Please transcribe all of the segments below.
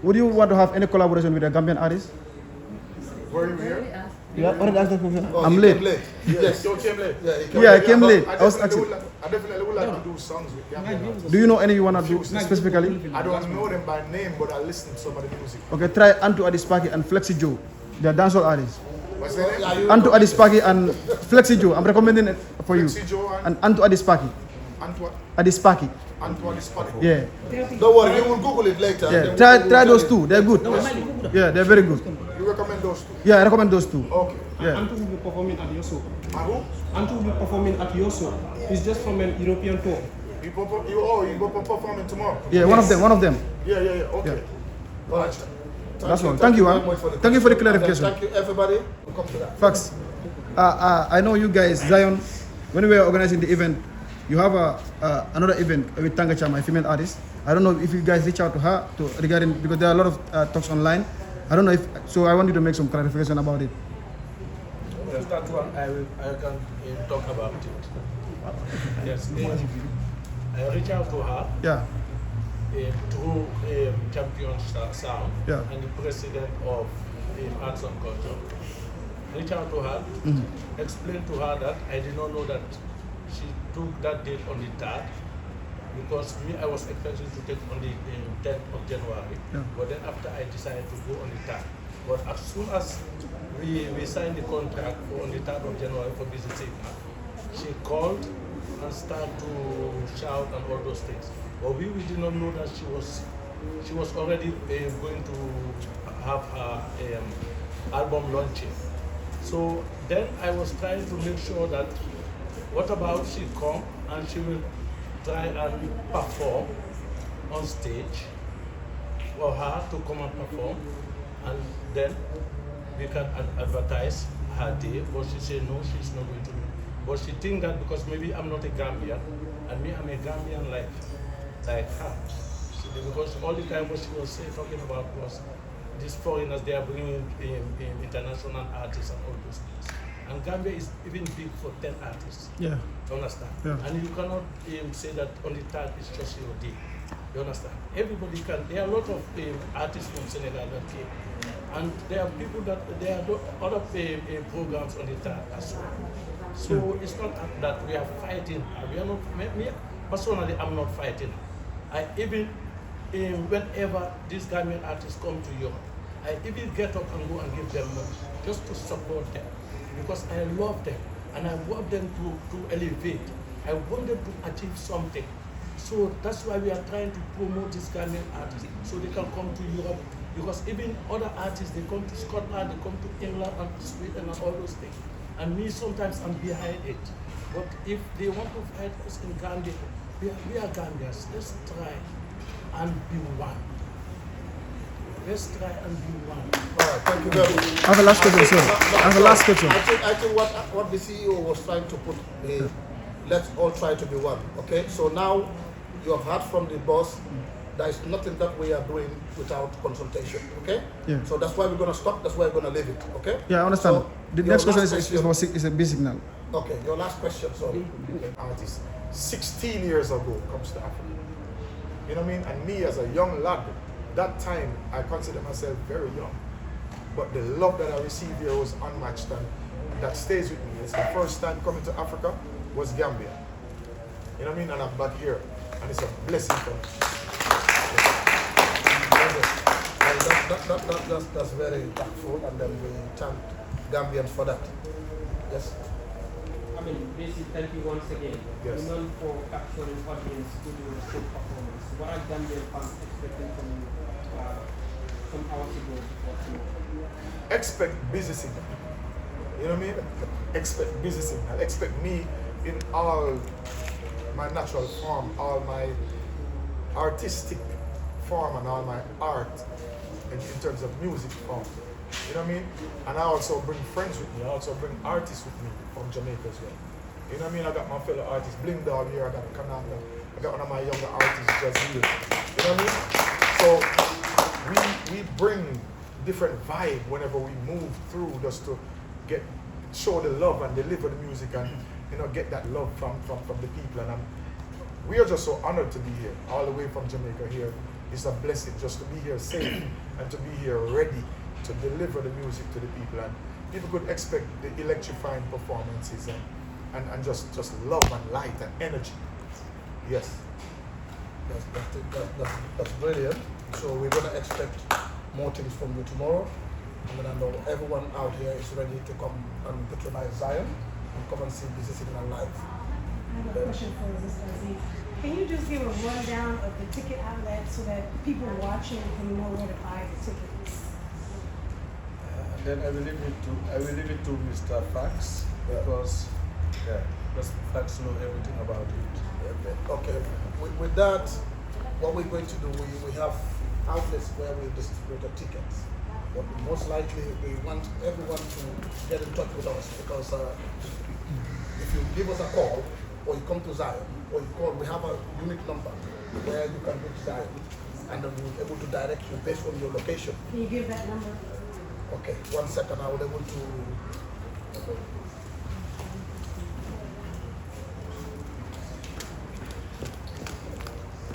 Would you want to have any collaboration with a Gambian artist? Were you here? Yeah, what did I ask that question? Oh, I'm he late. came late. Yes. You came late. Yeah, I came late. I was definitely actually. would like to do songs with Gambian artists. Do you know any you wanna do specifically? I don't know them by name, but I listen to some of the music. Okay, try An2, Sparky, and Flexy Joe. They are dancehall artists. What's the name? An2, Sparky, and Flexy Joe. I'm recommending it for you. Flexy Joe And An2, Sparky. An2, Sparky. An2 Sparky. Yeah. Don't worry, you will Google it later. Yeah. Try those two. They're good. Yeah, they're very good. You recommend those two? Yeah, I recommend those two. Okay. Yeah. An2 will be performing at your show. Who? An2 will be performing at your show. He's just from an European tour. You go performing tomorrow? Yeah, one of them. Yeah. Okay. All right. That's all. Thank you, very man. much Thank you for the clarification. Thank you, everybody. We'll come to that. Facts. I know you guys, Zion, when we were organizing the event, you have another event with Tangacha, my female artist. I don't know if you guys reach out to her regarding, because there are a lot of talks online. I don't know if, so I want you to make some clarification about it. Yes, that one I can talk about it. Yes, I reach out to her Yeah. through Champion Sound Yeah. and the president of Arts and Culture. Reach out to her, explain to her that I did not know that she took that date on the 3rd, because me, I was expecting to take on the 10th of January, Yeah. but then after I decided to go on the 3rd. But as soon as we signed the contract for on the 3rd of January for visiting her, she called and started to shout and all those things. But we did not know that she was already going to have her album launching. So then I was trying to make sure that, what about she come and she will try and perform on stage for her to come and perform, and then we can advertise her day. But she said no, she's not going to do. But she think that because maybe I'm not a Gambian, and me, I'm a Gambian like her. Because all the time what she was talking about was these foreigners, they are bringing in international artists and all those things. And Gambia is even big for 10 artists. Yeah. You understand? Yeah. And you cannot say that on the 3rd is just your day. You understand? Everybody can. There are a lot of artists from Senegal that came. And there are people that, there are other programs on the 3rd as well. So it's not that we are fighting. We are not, me personally, I'm not fighting. I even, whenever these Gambian artists come to Europe, I even get up and go and give them money just to support them, because I love them and I want them to elevate. I want them to achieve something. So that's why we are trying to promote these Gambian artists so they can come to Europe, because even other artists, they come to Scotland, they come to England and Sweden and all those things. And me, sometimes I'm behind it. But if they want to fight us in Gambia, we are Gambians. Let's try and be one. Let's try and be one. All right, thank you very much. I have a last question, sir. I have a last question. I think what the CEO was trying to put, let's all try to be one. Okay, so now you have heard from the boss. There is nothing that we are doing without consultation. Okay. Yeah. So that's why we're gonna stop. That's why we're gonna leave it. Okay. Yeah, I understand. So The your next question last is a basic now. Okay, your last question. Sorry. Artist 16 years ago comes to Africa. You know what I mean? And me as a young lad, that time I consider myself very young. But the love that I received here was unmatched, and that stays with me. It's the first time coming to Africa was Gambia. You know what I mean? And I'm back here. And it's a blessing for me. That's very thankful, and then we thank Gambians for that. Yes. I mean, basically, thank you once again. Yes. You're known for capturing audience with your stage performance. What are Gambian fans expecting from you some hours ago or tomorrow? Expect busy signal. You know what I mean? Expect busy signal. Expect me in all my natural form, all my artistic form, and all my art in terms of music form. You know what I mean? And I also bring friends with me. I also bring artists with me from Jamaica as well. You know what I mean? I got my fellow artists, Bling Dog here, I got Kananga, I got one of my younger artists, Jazeel. You know what I mean? So we bring different vibe whenever we move through, just to show the love and deliver the music, and get that love from the people. And we are just so honored to be here, all the way from Jamaica here, it's a blessing just to be here safe and to be here ready to deliver the music to the people. And people could expect the electrifying performances and just love and light and energy. Yes. That's brilliant. So we're gonna expect more things from you tomorrow. And then I know everyone out here is ready to come and patronize Zion and come and see Busy Signal live. I have a question for Mr. Aziz. Can you just give a rundown of the ticket outlet so that people watching can know where to buy the tickets? Then I will leave it to Mr. Fax because Fax know everything about it. Okay. With that, what we're going to do, we have outlets where we distribute the tickets. But most likely, we want everyone to get in touch with us because if you give us a call or you come to Zion or you call, we have a unique number where you can reach Zion and then we'll be able to direct you based on your location. Can you give that number? Okay, 1 second, I will be able to.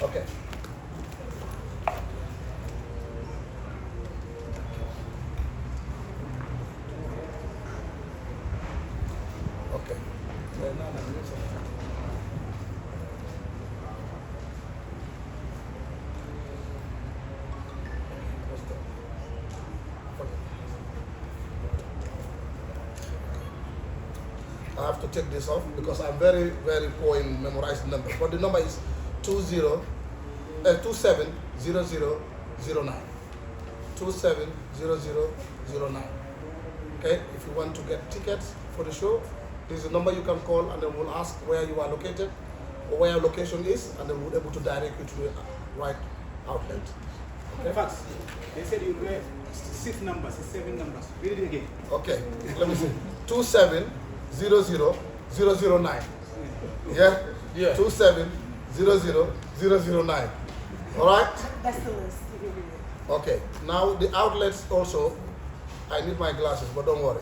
Okay. Okay. I have to take this off because I'm very, very poor in memorizing numbers. But the number is 270009. 270009. Okay, if you want to get tickets for the show, this is the number you can call and then we'll ask where you are located or where your location is and then we'll be able to direct you to the right outlet. Okay. Facts. They said you read 6 numbers, 7 numbers. Read it again. Okay, let me see. 2700009. Yeah? Yeah. 2700009. All right? That's the list. Okay. Now the outlets also, I need my glasses, but don't worry.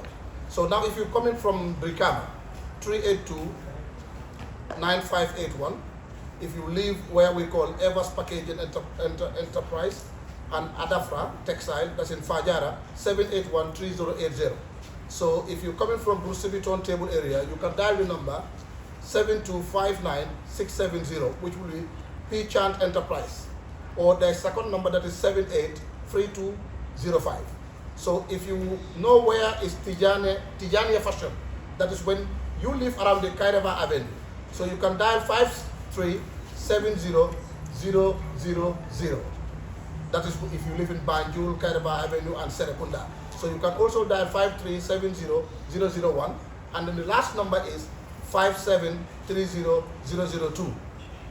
So now if you're coming from Brikama, 382-9581, if you leave where we call Evers Packaging Enterprise and Adafra Textile, that's in Fajara, 781-3080. So if you're coming from Bruce Civiton table area, you can dial the number 7259670, which will be P Chant Enterprise. Or the second number that is 783205. So if you know where is Tijania Fashion, that is when you live around the Kairaba Avenue. So you can dial 5370000. That is if you live in Banjul, Kairaba Avenue and Serekunda. So you can also dial 5370001 and then the last number is 5730002.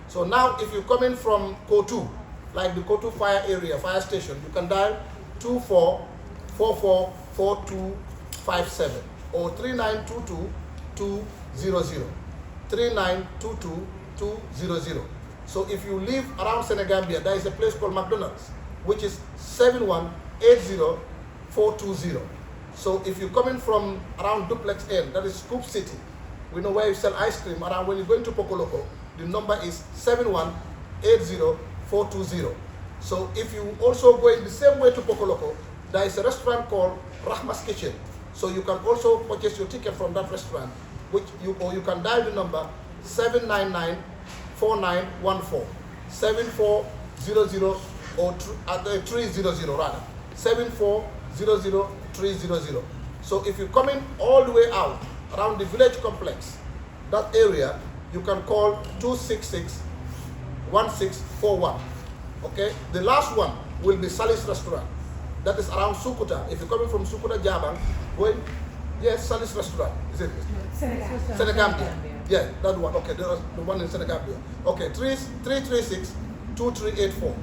So now if you come in from Kotu, like the Kotu fire area, fire station, you can dial 24444257 or 3922-200. 3922-200. So if you live around Senegambia, there is a place called McDonald's, which is 7180420. So if you're coming from around Duplex End, that is Scoop City, we know where you sell ice cream, around when you're going to Pokoloko, the number is 7180420. So if you also go in the same way to Pokoloko, there is a restaurant called Rahma's Kitchen. So you can also purchase your ticket from that restaurant, or you can dial the number 799-4914, 7400 or 300 rather, 7400300. So if you're coming all the way out around the village complex, that area, you can call 266-1641. Okay, the last one will be Salis Restaurant. That is around Sukuta. If you're coming from Sukuta, Jabang, going, yes, Salis Restaurant, is it? Senegambia. Yeah, that one. Okay, the one in Senegambia. Okay, 336-2384.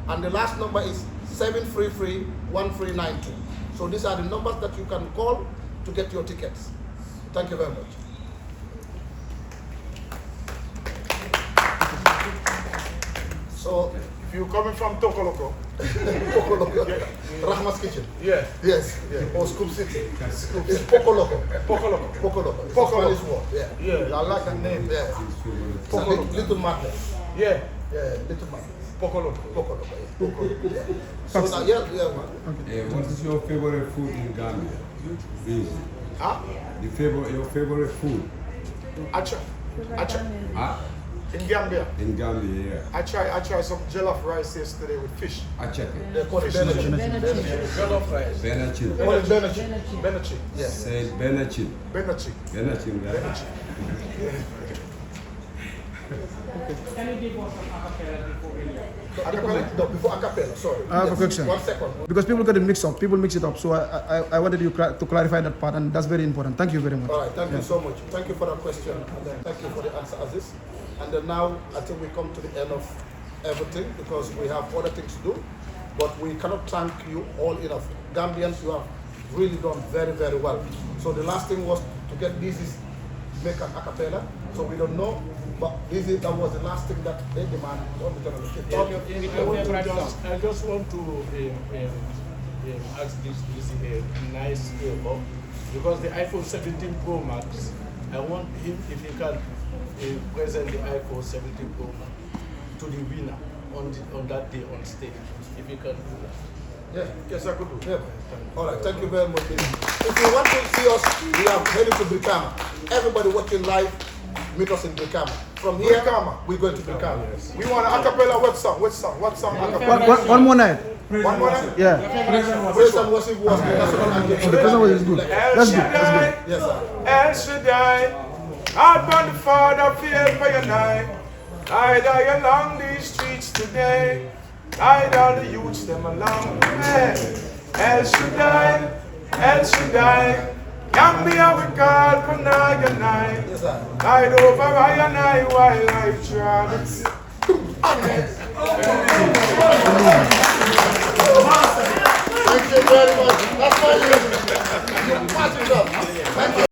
And the last number is 733-1392. So these are the numbers that you can call to get your tickets. Thank you very much. So, if you're coming from Tokoloko, Rahma's Kitchen. yeah, Yes. Yeah. Or Scoop City. It's Pokoloko. Pokoloko. Pokoloko. It's Pokoloko. a Spanish word. Yeah. Yeah, I like that name. Yeah. It's a little market. Yeah. Yeah, little market. Pokolo. Yeah. So now, yeah, man. What is your favorite food in Gambia? Please. Huh? Your favorite food? Acha. Huh? In Gambia. In Gambia, yeah. I tried some jollof rice yesterday with fish. Achake. They call it Benachin. Jollof rice. Benachin. They call it Benachin. Benachin. Yes. Say Benachin. Benachin. Benachin, right? Can you give us some acapella before we leave? Acapella? No, before acapella, sorry. I have a question. 1 second. Because people get it mixed up, people mix it up. So I wanted you to clarify that part, and that's very important. Thank you very much. All right, thank you so much. Thank you for that question, and then thank you for the answer, Aziz. And then now, I think we come to the end of everything because we have other things to do. But we cannot thank you all enough. Gambians, you have really done very, very well. So the last thing was to get Dizzy make an acapella. So we don't know, but Dizzy, that was the last thing that they demand on the channel. I just want to ask this a nice favor because the iPhone 17 Pro Max, I want him if he can present the iPhone 17 Pro Max to the winner on that day on stage. If he can do that. Yeah. Yes, I could do. Yeah. All right, thank you very much. If you want to see us, we are heading to Brikama. Everybody watching live, meet us in Brikama. From here, we're going to Brikama. Yes. We want an acapella. What song? What song? Acapella. One more night. One more night? Yeah. Praise and worship was the national anthem. The present was good. That's good. Yes, sir. El Shaddai, God from the Father, feel for your night. I die along these streets today. Guide all the youths them along the way. El Shaddai, Gambia we call for night and night. Yes, sir. Guide over I and I while life travels. Thank you very much. That's why you pass it up.